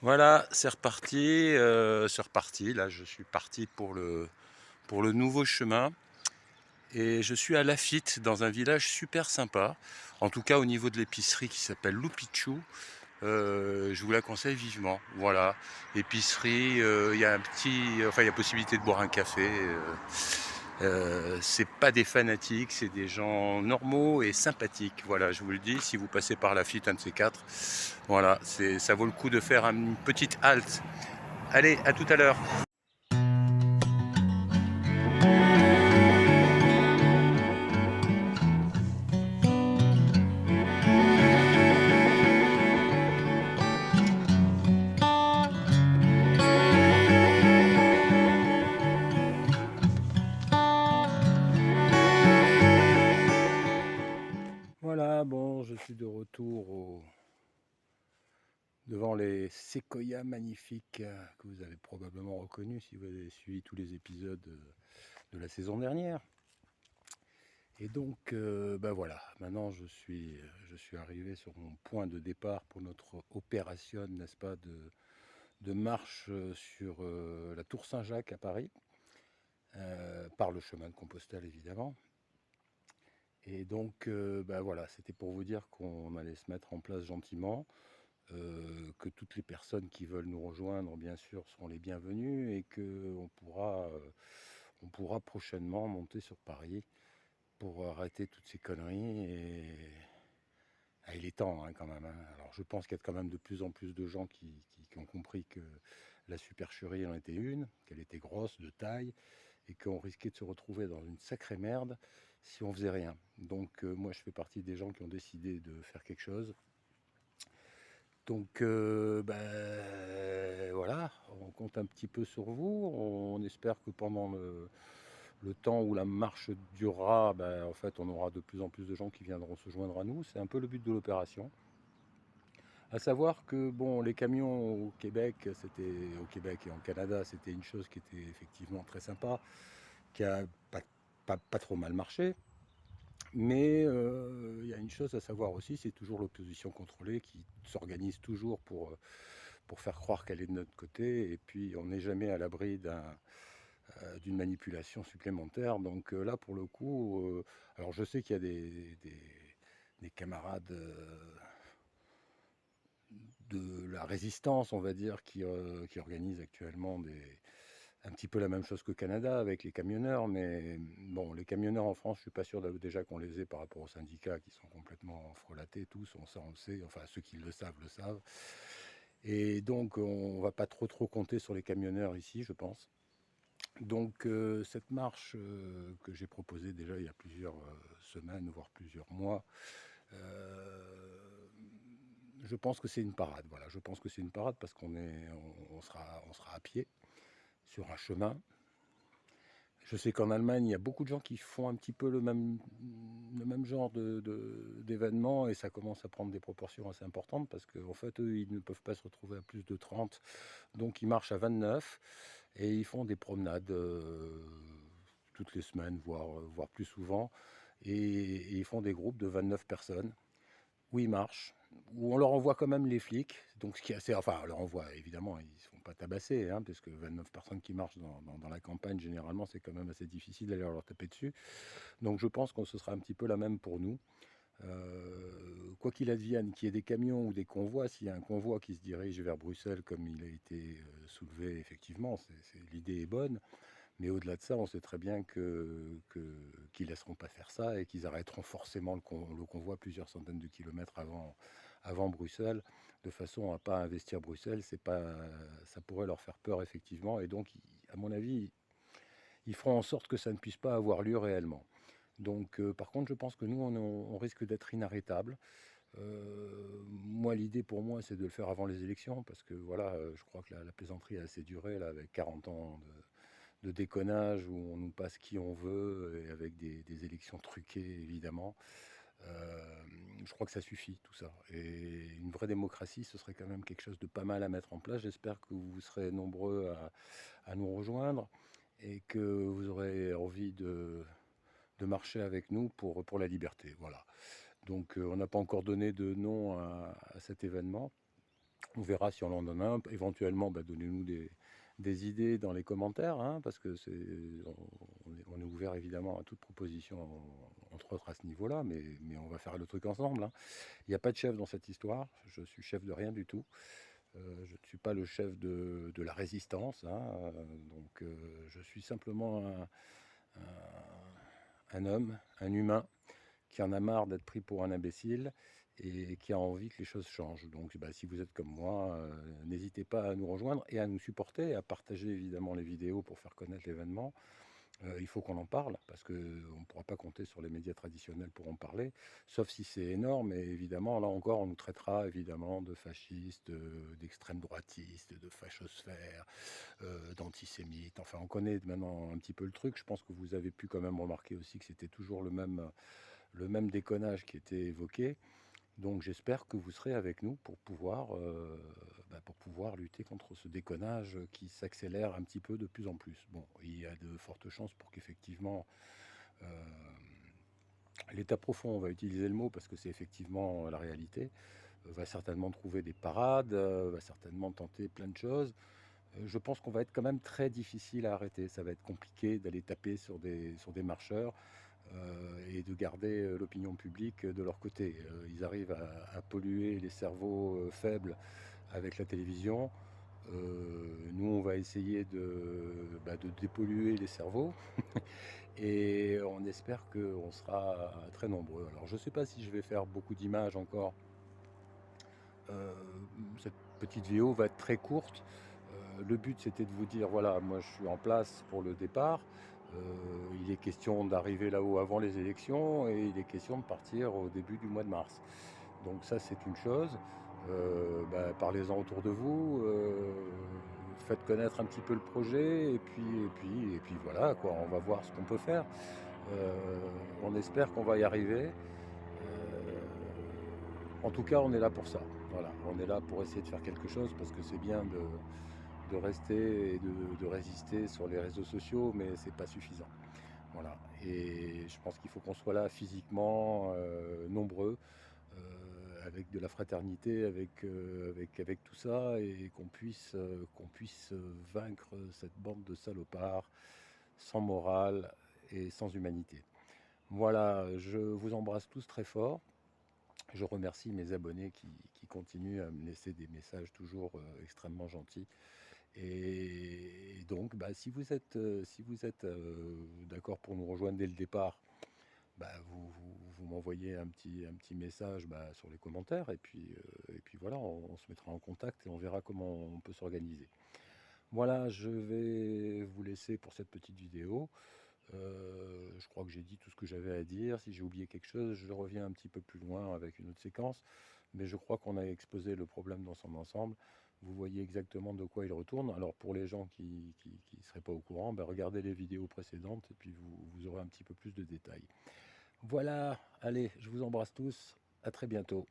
Voilà, c'est reparti. Là, je suis parti pour le nouveau chemin et je suis à Lafitte, dans un village super sympa. En tout cas, au niveau de l'épicerie qui s'appelle Lupichou, je vous la conseille vivement. Voilà, épicerie, il y a il y a possibilité de boire un café. C'est pas des fanatiques, c'est des gens normaux et sympathiques. Voilà, je vous le dis, si vous passez par Lafitte, un de ces quatre, voilà, ça vaut le coup de faire une petite halte. Allez, à tout à l'heure. Voilà, bon, je suis de retour devant les séquoias magnifiques que vous avez probablement reconnus si vous avez suivi tous les épisodes de la saison dernière. Et donc, ben voilà, maintenant je suis arrivé sur mon point de départ pour notre opération, n'est-ce pas, de marche sur la Tour Saint-Jacques à Paris, par le chemin de Compostelle évidemment. Et donc, ben voilà, c'était pour vous dire qu'on allait se mettre en place gentiment, que toutes les personnes qui veulent nous rejoindre, bien sûr, seront les bienvenues et on pourra prochainement monter sur Paris pour arrêter toutes ces conneries. Ah, il est temps hein, quand même. Hein. Alors, je pense qu'il y a quand même de plus en plus de gens qui ont compris que la supercherie en était une, qu'elle était grosse, de taille, et qu'on risquait de se retrouver dans une sacrée merde si on faisait rien. Donc, moi, je fais partie des gens qui ont décidé de faire quelque chose. Donc, ben, voilà, on compte un petit peu sur vous. On espère que pendant le temps où la marche durera, ben, en fait, on aura de plus en plus de gens qui viendront se joindre à nous. C'est un peu le but de l'opération. À savoir que bon, les camions au Québec et en Canada, c'était une chose qui était effectivement très sympa, qui a pas trop mal marché. Mais il y a une chose à savoir aussi, c'est toujours l'opposition contrôlée qui s'organise toujours pour faire croire qu'elle est de notre côté, et puis on n'est jamais à l'abri d'une manipulation supplémentaire. Donc là, pour le coup, alors je sais qu'il y a des camarades de la résistance, on va dire, qui organisent actuellement un petit peu la même chose qu'au Canada avec les camionneurs, mais bon, les camionneurs en France, je suis pas sûr déjà qu'on les ait par rapport aux syndicats qui sont complètement frelatés tous, on le sait, enfin ceux qui le savent le savent. Et donc on va pas trop compter sur les camionneurs ici, je pense. Donc cette marche que j'ai proposée déjà il y a plusieurs semaines, voire plusieurs mois, je pense que c'est une parade. Voilà, je pense que c'est une parade parce on sera à pied sur un chemin. Je sais qu'en Allemagne, il y a beaucoup de gens qui font un petit peu le même genre d'événement et ça commence à prendre des proportions assez importantes parce qu'en fait, eux, ils ne peuvent pas se retrouver à plus de 30. Donc, ils marchent à 29 et ils font des promenades toutes les semaines, voire plus souvent. Et ils font des groupes de 29 personnes où ils marchent, où on leur envoie quand même les flics. Donc, ce qui est assez. Enfin, on leur envoie, évidemment, ils ne se font pas tabasser, hein, parce que 29 personnes qui marchent dans la campagne, généralement, c'est quand même assez difficile d'aller leur taper dessus. Donc, je pense que ce sera un petit peu la même pour nous. Quoi qu'il advienne, qu'il y ait des camions ou des convois, s'il y a un convoi qui se dirige vers Bruxelles, comme il a été soulevé, effectivement, l'idée est bonne. Mais au-delà de ça, on sait très bien qu'ils ne laisseront pas faire ça et qu'ils arrêteront forcément le convoi plusieurs centaines de kilomètres avant Bruxelles, de façon à ne pas investir Bruxelles. Ça pourrait leur faire peur, effectivement. Et donc, à mon avis, ils feront en sorte que ça ne puisse pas avoir lieu réellement. Donc, par contre, je pense que nous, on risque d'être inarrêtables. Moi, l'idée pour moi, c'est de le faire avant les élections, parce que voilà, je crois que la plaisanterie a assez duré, là, avec 40 ans de déconnage où on nous passe qui on veut et avec des élections truquées évidemment. Je crois que ça suffit tout ça. Et une vraie démocratie, ce serait quand même quelque chose de pas mal à mettre en place. J'espère que vous serez nombreux à nous rejoindre et que vous aurez envie de marcher avec nous pour la liberté. Voilà. Donc on n'a pas encore donné de nom à cet événement. On verra si on en donne un. Éventuellement, donnez-nous des idées dans les commentaires, hein, parce que on est ouvert évidemment à toute proposition, entre autres à ce niveau-là, mais on va faire le truc ensemble, hein. Il n'y a pas de chef dans cette histoire, je suis chef de rien du tout. Je ne suis pas le chef de la résistance, hein, donc je suis simplement un homme, un humain, qui en a marre d'être pris pour un imbécile et qui a envie que les choses changent. Donc si vous êtes comme moi, n'hésitez pas à nous rejoindre et à nous supporter, à partager évidemment les vidéos pour faire connaître l'événement. Il faut qu'on en parle parce qu'on ne pourra pas compter sur les médias traditionnels pour en parler, sauf si c'est énorme. Et évidemment, là encore, on nous traitera évidemment de fascistes, d'extrême droitistes, de fachosphères, d'antisémites. Enfin, on connaît maintenant un petit peu le truc. Je pense que vous avez pu quand même remarquer aussi que c'était toujours le même déconnage qui était évoqué. Donc j'espère que vous serez avec nous pour pouvoir lutter contre ce déconnage qui s'accélère un petit peu de plus en plus. Bon, il y a de fortes chances pour qu'effectivement euh, l'État profond, on va utiliser le mot parce que c'est effectivement la réalité, va certainement trouver des parades, va certainement tenter plein de choses. Je pense qu'on va être quand même très difficile à arrêter. Ça va être compliqué d'aller taper sur des marcheurs et de garder l'opinion publique de leur côté. Ils arrivent à polluer les cerveaux faibles avec la télévision. Nous, on va essayer de dépolluer les cerveaux et on espère qu'on sera très nombreux. Alors, je ne sais pas si je vais faire beaucoup d'images encore. Euh, cette petite vidéo va être très courte. Le but, c'était de vous dire, voilà, moi je suis en place pour le départ. Il est question d'arriver là-haut avant les élections et il est question de partir au début du mois de mars. Donc ça, c'est une chose. Parlez-en autour de vous, faites connaître un petit peu le projet et puis voilà, quoi, on va voir ce qu'on peut faire. On espère qu'on va y arriver. En tout cas, on est là pour ça. Voilà, on est là pour essayer de faire quelque chose parce que c'est bien de rester et de résister sur les réseaux sociaux, mais c'est pas suffisant. Voilà. Et je pense qu'il faut qu'on soit là physiquement, nombreux, avec de la fraternité, avec tout ça, et qu'on puisse vaincre cette bande de salopards sans morale et sans humanité. Voilà, je vous embrasse tous très fort. Je remercie mes abonnés qui continuent à me laisser des messages toujours extrêmement gentils. Et donc, si vous êtes d'accord pour nous rejoindre dès le départ, vous m'envoyez un petit message sur les commentaires et puis voilà, on se mettra en contact et on verra comment on peut s'organiser. Voilà, je vais vous laisser pour cette petite vidéo. Je crois que j'ai dit tout ce que j'avais à dire. Si j'ai oublié quelque chose, je reviens un petit peu plus loin avec une autre séquence. Mais je crois qu'on a exposé le problème dans son ensemble. Vous voyez exactement de quoi il retourne. Alors pour les gens qui ne seraient pas au courant, regardez les vidéos précédentes et puis vous aurez un petit peu plus de détails. Voilà, allez, je vous embrasse tous. À très bientôt.